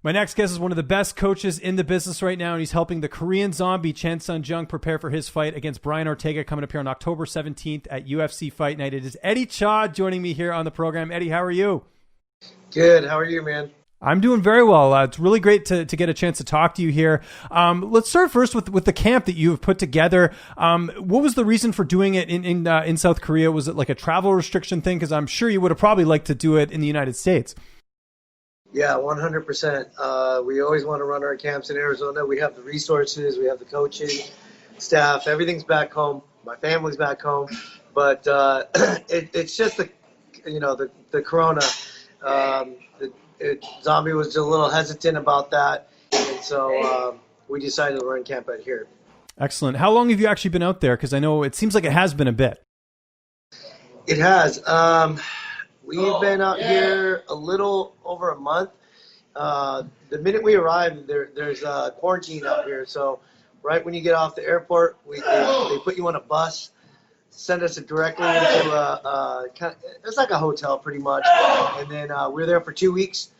My next guest is one of the best coaches in the business right now, and he's helping the Korean zombie Chan Sung Jung prepare for his fight against Brian Ortega coming up here on October 17th at UFC Fight Night. It is Eddie Cha joining me here on the program. Eddie, how are you? Good. How are you, man? I'm doing very well. It's really great to get a chance to talk to you here. Let's start first with the camp that you have put together. What was the reason for doing it in South Korea? Was it like a travel restriction thing? Because I'm sure you would have probably liked to do it in the United States. Yeah, 100%. We always want to run our camps in Arizona. We have the resources, we have the coaching staff, everything's back home. My family's back home, but it's just the corona. Zombie was just a little hesitant about that, and so we decided to run camp out here. Excellent. How long have you actually been out there? Because I know it seems like it has been a bit. It has. We've been out here a little over a month. The minute we arrived, there's quarantine out here. So right when you get off the airport, they put you on a bus, send us directly into it's like a hotel pretty much. And then we were there for 2 weeks.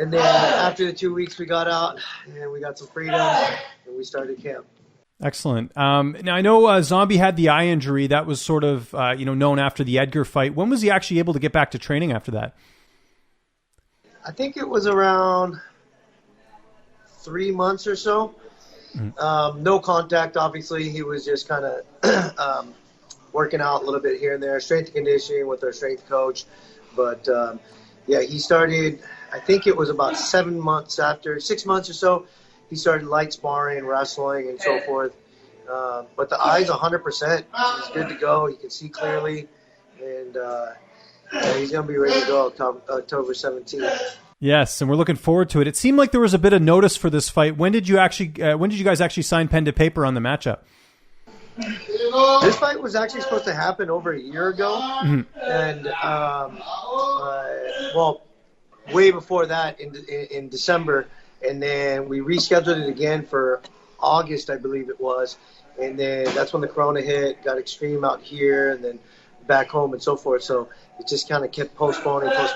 And then after the 2 weeks, we got out and we got some freedom and we started camp. Excellent. Now I know Zombie had the eye injury that was sort of known after the Edgar fight. When was he actually able to get back to training after that? I think it was around 3 months or so. Mm-hmm. No contact, obviously. He was just kind of working out a little bit here and there, strength and conditioning with our strength coach. But he started. I think it was about 6 months or so. He started light sparring, wrestling, and so forth. But the eye's 100%. He's good to go. He can see clearly. And he's going to be ready to go October 17th. Yes, and we're looking forward to it. It seemed like there was a bit of notice for this fight. When did you guys actually sign pen to paper on the matchup? This fight was actually supposed to happen over a year ago. Mm-hmm. And, way before that in December. And then we rescheduled it again for August, I believe it was. And then that's when the corona hit, got extreme out here, and then back home and so forth. So it just kind of kept postponing. So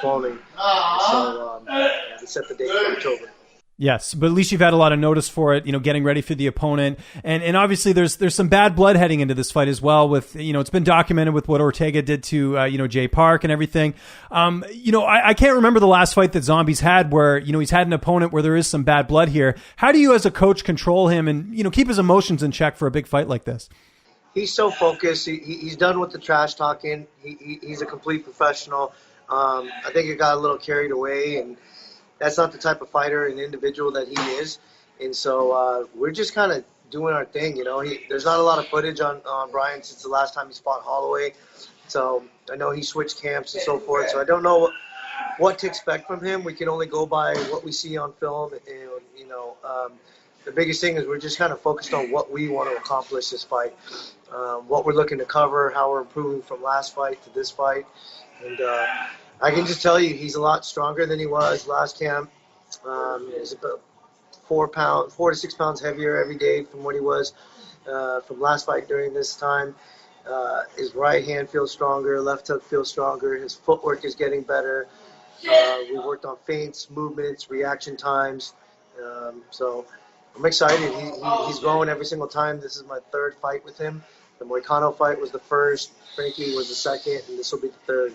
we set the date for October. Yes, but at least you've had a lot of notice for it, getting ready for the opponent. And obviously there's some bad blood heading into this fight as well with, it's been documented with what Ortega did to, Jay Park and everything. I can't remember the last fight that Zombie's had where, he's had an opponent where there is some bad blood here. How do you as a coach control him and, keep his emotions in check for a big fight like this? He's so focused. He's done with the trash talking. He's a complete professional. I think he got a little carried away, and that's not the type of fighter and individual that he is. And so we're just kind of doing our thing, There's not a lot of footage on Brian since the last time he's fought Holloway. So I know he switched camps and so forth. So I don't know what to expect from him. We can only go by what we see on film. And, the biggest thing is we're just kind of focused on what we want to accomplish this fight, what we're looking to cover, how we're improving from last fight to this fight. And I can just tell you he's a lot stronger than he was last camp. He's about 4 to 6 pounds heavier every day from what he was from last fight during this time. His right hand feels stronger, left hook feels stronger. His footwork is getting better. We worked on feints, movements, reaction times. So I'm excited. He's growing every single time. This is my third fight with him. The Moicano fight was the first. Frankie was the second, and this will be the third.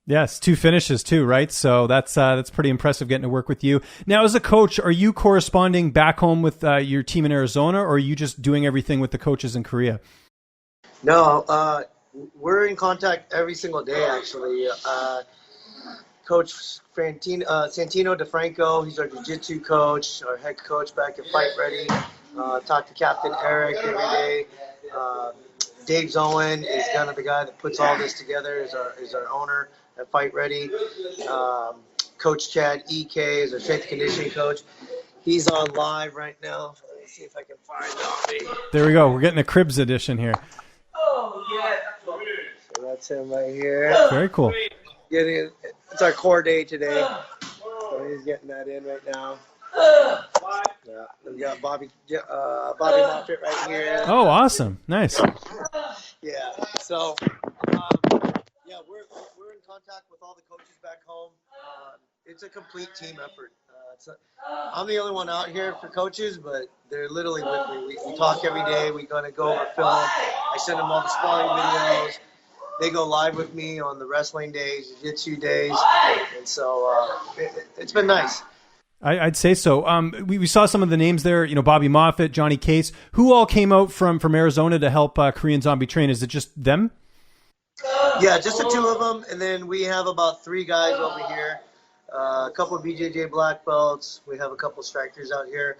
Yes, 2 finishes too, right? So that's pretty impressive getting to work with you. Now, as a coach, are you corresponding back home with your team in Arizona, or are you just doing everything with the coaches in Korea? No, we're in contact every single day, actually. Coach Santino DeFranco, he's our jiu-jitsu coach, our head coach back at Fight Ready. Talk to Captain Eric every day. Dave Zoen is kind of the guy that puts all this together, is our owner at Fight Ready. Coach Chad EK is our strength and conditioning coach. He's on live right now. Let me see if I can find Zombie. There we go. We're getting a Cribs edition here. Oh, yeah. So that's him right here. Very cool. It's our core day today. So he's getting that in right now. Yeah, we got Bobby Moffitt right here. Oh, awesome. Nice. Yeah. So, we're in contact with all the coaches back home. it's a complete team effort. I'm the only one out here for coaches, but they're literally with me. We talk every day. We're going to go over film. I send them all the sparring videos. They go live with me on the wrestling days, jiu-jitsu days, and so it's been nice. I'd say so. We saw some of the names there, Bobby Moffett, Johnny Case. Who all came out from Arizona to help Korean Zombie train? Is it just them? Yeah, just the two of them, and then we have about 3 guys over here. A couple of BJJ black belts. We have a couple of strikers out here.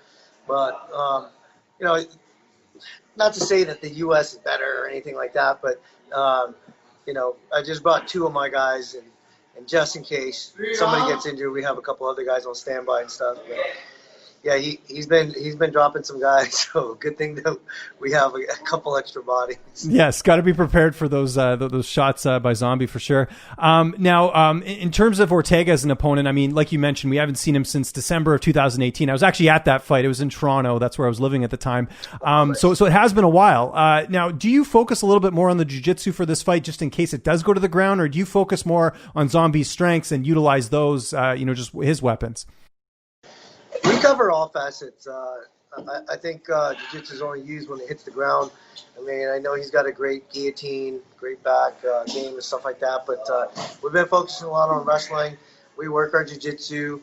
But, not to say that the U.S. is better or anything like that, but, I just brought 2 of my guys, and just in case somebody gets injured, we have a couple other guys on standby and stuff. But, yeah, he's been dropping some guys, so good thing that we have a couple extra bodies. Yes, got to be prepared for those shots by Zombie for sure. Now, in terms of Ortega as an opponent, I mean, like you mentioned, we haven't seen him since December of 2018. I was actually at that fight. It was in Toronto. That's where I was living at the time. So it has been a while. Now, do you focus a little bit more on the jiu-jitsu for this fight, just in case it does go to the ground, or do you focus more on Zombie's strengths and utilize those, just his weapons? We cover all facets. I think jiu-jitsu is only used when it hits the ground. I mean, I know he's got a great guillotine, great back game and stuff like that, but we've been focusing a lot on wrestling. We work our jiu-jitsu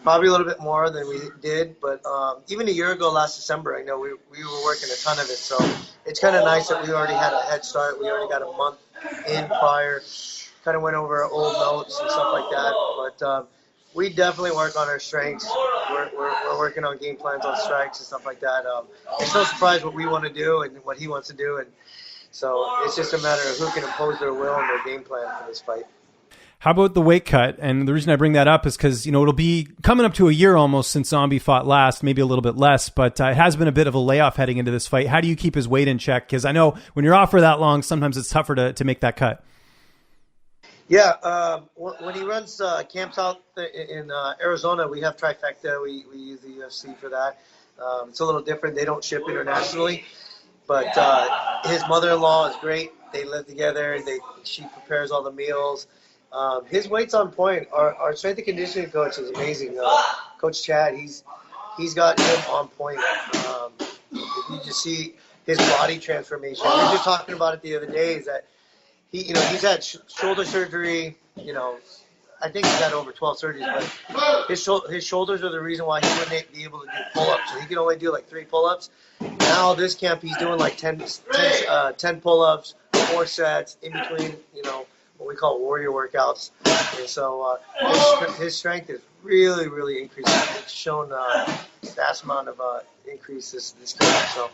probably a little bit more than we did, but even a year ago, last December, I know we were working a ton of it, so it's kind of nice that we already had a head start. We already got a month in prior, kind of went over our old notes and stuff like that, but we definitely work on our strengths. We're working on game plans on strikes and stuff like that. It's no surprise what we want to do and what he wants to do, and so it's just a matter of who can impose their will and their game plan for this fight. How about the weight cut? And the reason I bring that up is because, it'll be coming up to a year almost since Zombie fought last, maybe a little bit less, but it has been a bit of a layoff heading into this fight. How do you keep his weight in check? Because I know when you're off for that long, sometimes it's tougher to make that cut. Yeah, when he runs camps out in Arizona, we have Trifecta. We use the UFC for that. It's a little different. They don't ship internationally, but his mother-in-law is great. They live together. She prepares all the meals. His weight's on point. Our strength and conditioning coach is amazing. Coach Chad, he's got him on point. If you just see his body transformation. We were just talking about it the other day. Is that he's had shoulder surgery. I think he's had over 12 surgeries, but his shoulders are the reason why he wouldn't be able to do pull-ups. So he can only do like 3 pull-ups. Now this camp, he's doing like 10 pull-ups, 4 sets in between, what we call warrior workouts. And so his strength is really, really increasing. It's shown vast amount of increase this camp. So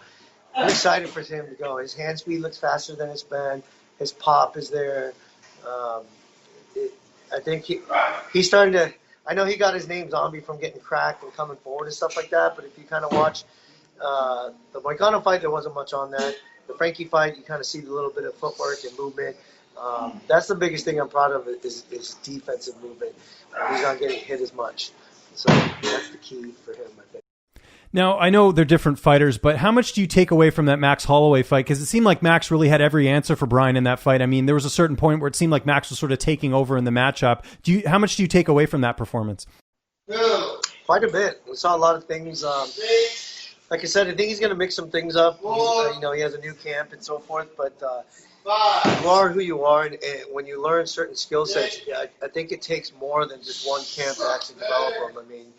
I'm excited for him to go. His hand speed looks faster than it's been. His pop is there. I think he's starting to. I know he got his name Zombie from getting cracked and coming forward and stuff like that. But if you kind of watch the Volkanovski fight, there wasn't much on that. The Frankie fight, you kind of see the little bit of footwork and movement. That's the biggest thing I'm proud of is defensive movement. He's not getting hit as much. So that's the key for him, I think. Now, I know they're different fighters, but how much do you take away from that Max Holloway fight? Because it seemed like Max really had every answer for Brian in that fight. I mean, there was a certain point where it seemed like Max was sort of taking over in the matchup. How much do you take away from that performance? Quite a bit. We saw a lot of things. Like I said, I think he's going to mix some things up. He has a new camp and so forth, but you are who you are, and when you learn certain skill sets, I think it takes more than just one camp to actually develop them. I mean,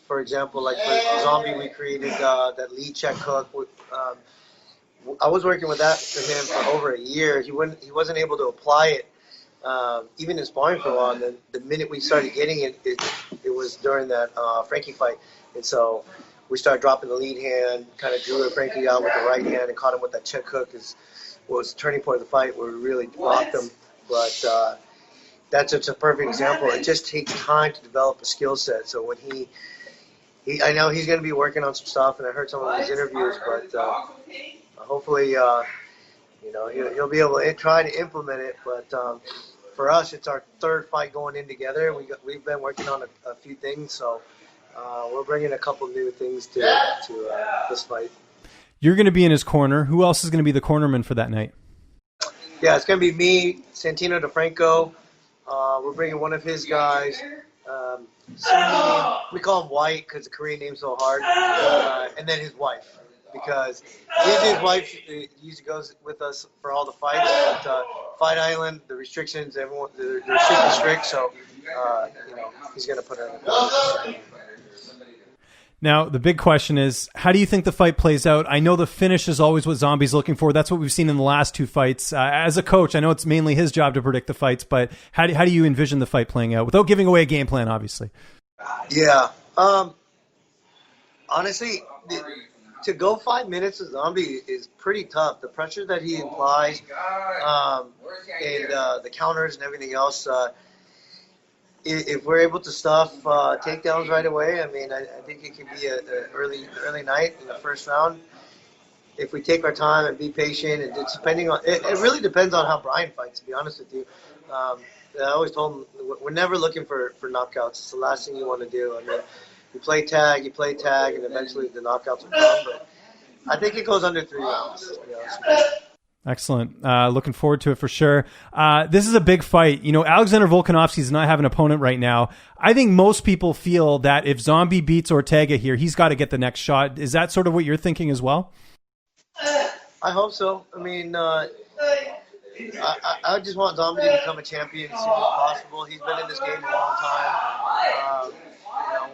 for example, like for Zombie, we created that lead check hook. I was working with that for him for over a year. He wasn't able to apply it, even in sparring for a while. And the minute we started getting it was during that Frankie fight. And so we started dropping the lead hand, kind of drew Frankie out with the right hand and caught him with that check hook. Was the turning point of the fight where we really blocked him. But that's just a perfect example. It just takes time to develop a skill set. So when I know he's going to be working on some stuff, and I heard some of his interviews, but hopefully, he'll be able to try to implement it. But for us, it's our 3rd fight going in together. We've been working on a few things, so we're bringing a couple new things to this fight. You're going to be in his corner. Who else is going to be the cornerman for that night? Yeah, it's going to be me, Santino DeFranco. We're bringing one of his guys, We call him White because the Korean name's so hard. And then his wife, because his wife usually goes with us for all the fights. But Fight Island, the restrictions, they're super strict, so he's going to put her in the Now, the big question is, how do you think the fight plays out? I know the finish is always what Zombie's looking for. That's what we've seen in the last 2 fights. As a coach, I know it's mainly his job to predict the fights, but how do you envision the fight playing out without giving away a game plan, obviously? Yeah. Honestly, to go 5 minutes with Zombie is pretty tough. The pressure that he implies, and the counters and everything else, if we're able to stuff takedowns right away, I mean, I think it could be an early night in the first round. If we take our time and be patient, and it's depending on it really depends on how Brian fights. To be honest with you, I always told him we're never looking for knockouts. It's the last thing you want to do. I mean, you play tag, and eventually the knockouts will come. But I think it goes under 3 rounds. To be honest with you. Excellent. Looking forward to it for sure. This is a big fight. Alexander Volkanovski does not have an opponent right now. I think most people feel that if Zombie beats Ortega here, he's got to get the next shot. Is that sort of what you're thinking as well? I hope so. I mean, I just want Zombie to become a champion as soon as possible. He's been in this game a long time.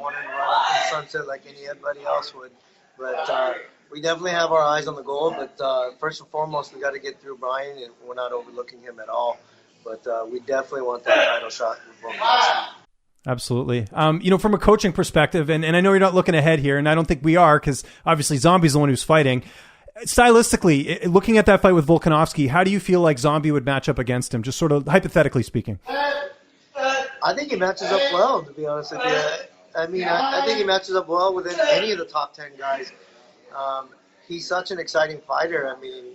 Wanting to run up the sunset like anybody else would. But we definitely have our eyes on the goal, but first and foremost, we got to get through Brian, and we're not overlooking him at all. But we definitely want that title shot with Volkanovski. Absolutely. From a coaching perspective, and I know you're not looking ahead here, and I don't think we are, because obviously Zombie's the one who's fighting. Stylistically, looking at that fight with Volkanovski, how do you feel like Zombie would match up against him, just sort of hypothetically speaking? I think he matches up well, to be honest with you. I mean, I think he matches up well with any of the top 10 guys. He's such an exciting fighter. I mean,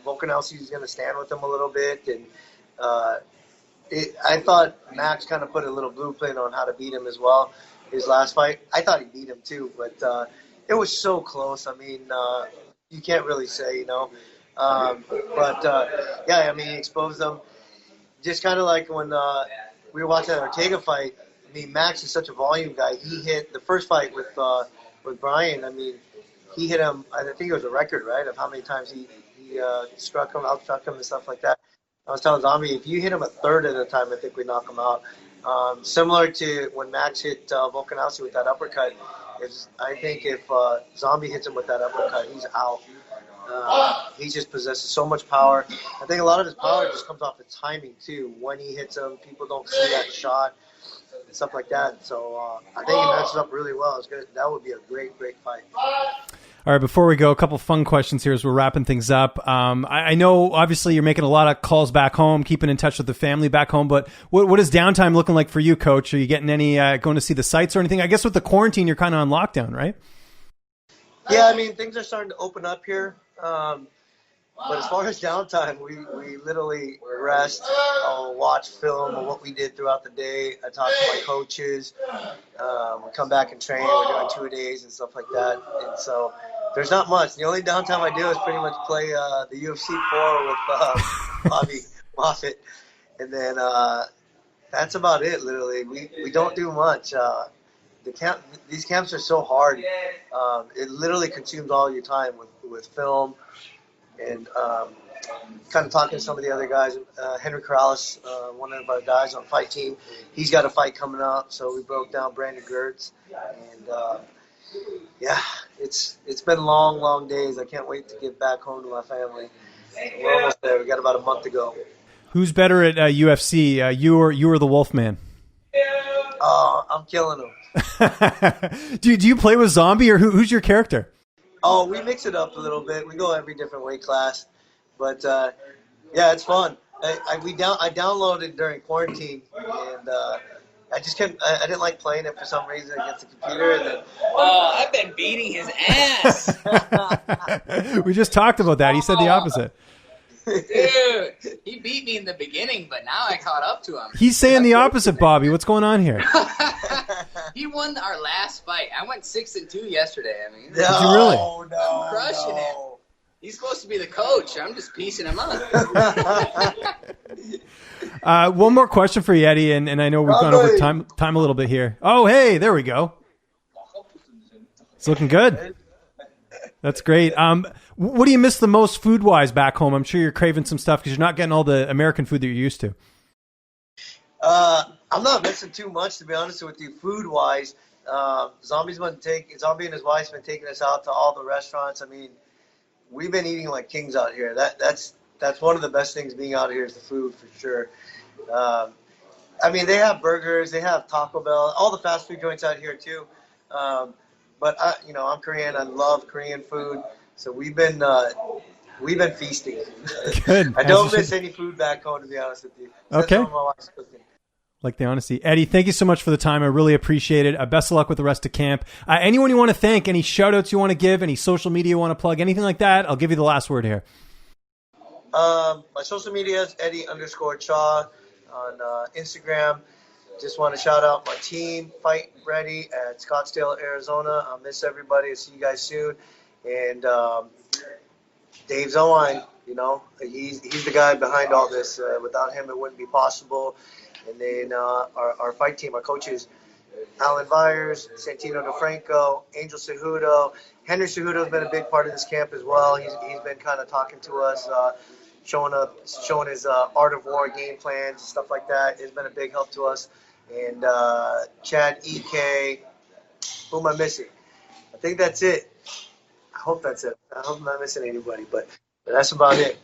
Volkanovski's going to stand with him a little bit, and I thought Max kind of put a little blueprint on how to beat him as well. His last fight, I thought he beat him too, but it was so close. I mean, you can't really say, yeah, I mean, he exposed him. Just kind of like when we were watching that Ortega fight. I mean, Max is such a volume guy. He hit the first fight with Brian. I mean, he hit him. I think it was a record, right, of how many times he outstruck him, and stuff like that. I was telling Zombie, if you hit him a third of the time, I think we knock him out. Similar to when Max hit Volkanovski with that uppercut. I think if Zombie hits him with that uppercut, he's out. He just possesses so much power. I think a lot of his power just comes off the timing too. When he hits him, people don't see that shot and stuff like that. So I think he matches up really well. It's good. That would be a great fight. All right, before we go, a couple fun questions here as we're wrapping things up. I know, obviously, you're making a lot of calls back home, keeping in touch with the family back home, but what is downtime looking like for you, Coach? Are you getting any, going to see the sites or anything? I guess with the quarantine, you're kind of on lockdown, right? Yeah, I mean, things are starting to open up here. But as far as downtime, we literally rest, watch film of what we did throughout the day. I talk to my coaches. We come back and train. We're doing 2 days and stuff like that. And so there's not much. The only downtime I do is pretty much play the UFC 4 with Bobby Moffitt. And then that's about it, literally. We don't do much. These camps are so hard. It literally consumes all your time with film and kind of talking to some of the other guys. Henry Corrales, one of our guys on fight team, he's got a fight coming up, so we broke down Brandon Gertz. And yeah, it's been long days. I can't wait to get back home to my family. We're almost there. We got about a month to go. Who's better at UFC, you or the Wolfman? I'm killing him. Do you play with Zombie, or who's your character? Oh, we mix it up a little bit. We go every different weight class, but yeah, it's fun. I downloaded during quarantine, and I just couldn't. I didn't like playing it for some reason against the computer. And then, I've been beating his ass. We just talked about that. He said the opposite. Dude, he beat me in the beginning, but now I caught up to him. He's saying the opposite, Bobby. What's going on here? He won our last fight. I went 6-2 yesterday. I mean, Did you really? I'm crushing him. He's supposed to be the coach. I'm just piecing him up. One more question for you, Eddie, and I know we've gone over time a little bit here. Oh, hey, there we go. It's looking good. That's great. What do you miss the most food-wise back home? I'm sure you're craving some stuff because you're not getting all the American food that you're used to. I'm not missing too much, to be honest with you, food-wise. Zombie and his wife's been taking us out to all the restaurants. I mean, we've been eating like kings out here. That's one of the best things being out here is the food for sure. I mean, they have burgers, they have Taco Bell, all the fast food joints out here too. But I'm Korean. I love Korean food, so we've been feasting. Good. I don't miss any food back home, to be honest with you. Okay. That's my wife's cooking. Like the honesty. Eddie, thank you so much for the time. I really appreciate it. Best of luck with the rest of camp. Anyone you want to thank, any shout outs you want to give, any social media you want to plug, anything like that, I'll give you the last word here. My social media is Eddie_Cha on Instagram. Just want to shout out my team, Fight Ready at Scottsdale, Arizona. I miss everybody. I'll see you guys soon. And Dave Zowine, he's the guy behind all this. Without him, it wouldn't be possible. And then our fight team, our coaches, Alan Byers, Santino DeFranco, Angel Cejudo. Henry Cejudo has been a big part of this camp as well. He's been kind of talking to us, showing his art of war game plans and stuff like that. It's been a big help to us. And Chad, EK, who am I missing? I think that's it. I hope that's it. I hope I'm not missing anybody, but that's about it.